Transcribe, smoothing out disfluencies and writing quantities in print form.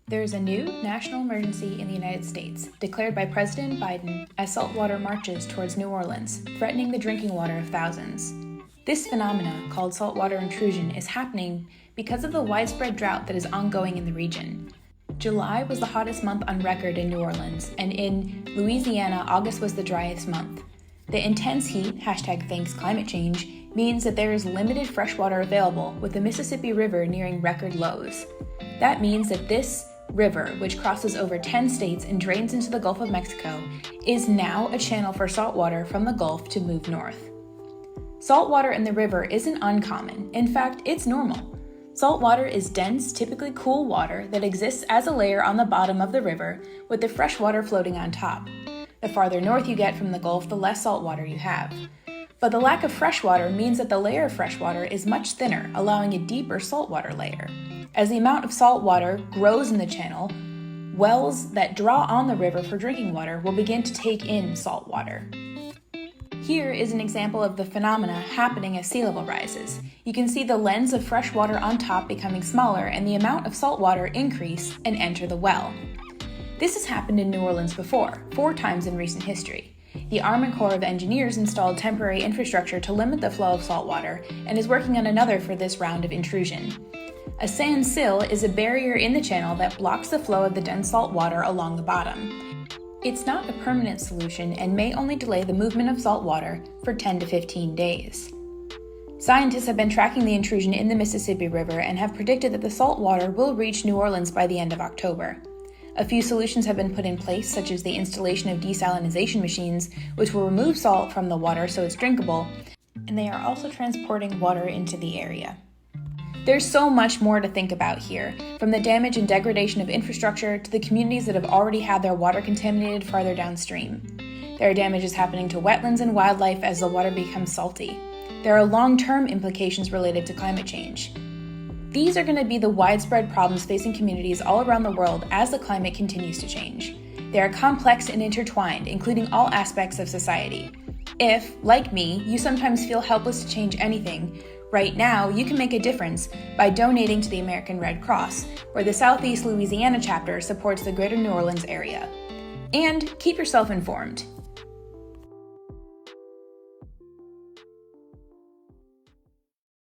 There is a new national emergency in the United States, declared by President Biden as saltwater marches towards New Orleans, threatening the drinking water of thousands. This phenomena, called saltwater intrusion, is happening because of the widespread drought that is ongoing in the region. July was the hottest month on record in New Orleans, and in Louisiana, August was the driest month. The intense heat, #ThanksClimateChange, means that there is limited fresh water available, with the Mississippi River nearing record lows. That means that this river, which crosses over 10 states and drains into the Gulf of Mexico, is now a channel for saltwater from the Gulf to move north. Saltwater in the river isn't uncommon. In fact, it's normal. Saltwater is dense, typically cool water that exists as a layer on the bottom of the river, with the fresh water floating on top. The farther north you get from the Gulf, the less saltwater you have. But the lack of fresh water means that the layer of fresh water is much thinner, allowing a deeper saltwater layer. As the amount of salt water grows in the channel, wells that draw on the river for drinking water will begin to take in salt water. Here is an example of the phenomena happening as sea level rises. You can see the lens of fresh water on top becoming smaller and the amount of salt water increase and enter the well. This has happened in New Orleans before, 4 times in recent history. The Army Corps of Engineers installed temporary infrastructure to limit the flow of salt water and is working on another for this round of intrusion. A sand sill is a barrier in the channel that blocks the flow of the dense salt water along the bottom. It's not a permanent solution and may only delay the movement of salt water for 10 to 15 days. Scientists have been tracking the intrusion in the Mississippi River and have predicted that the salt water will reach New Orleans by the end of October. A few solutions have been put in place, such as the installation of desalination machines, which will remove salt from the water so it's drinkable, and they are also transporting water into the area. There's so much more to think about here, from the damage and degradation of infrastructure to the communities that have already had their water contaminated farther downstream. There are damages happening to wetlands and wildlife as the water becomes salty. There are long-term implications related to climate change. These are going to be the widespread problems facing communities all around the world as the climate continues to change. They are complex and intertwined, including all aspects of society. If, like me, you sometimes feel helpless to change anything, right now you can make a difference by donating to the American Red Cross, where the Southeast Louisiana chapter supports the Greater New Orleans area. And keep yourself informed.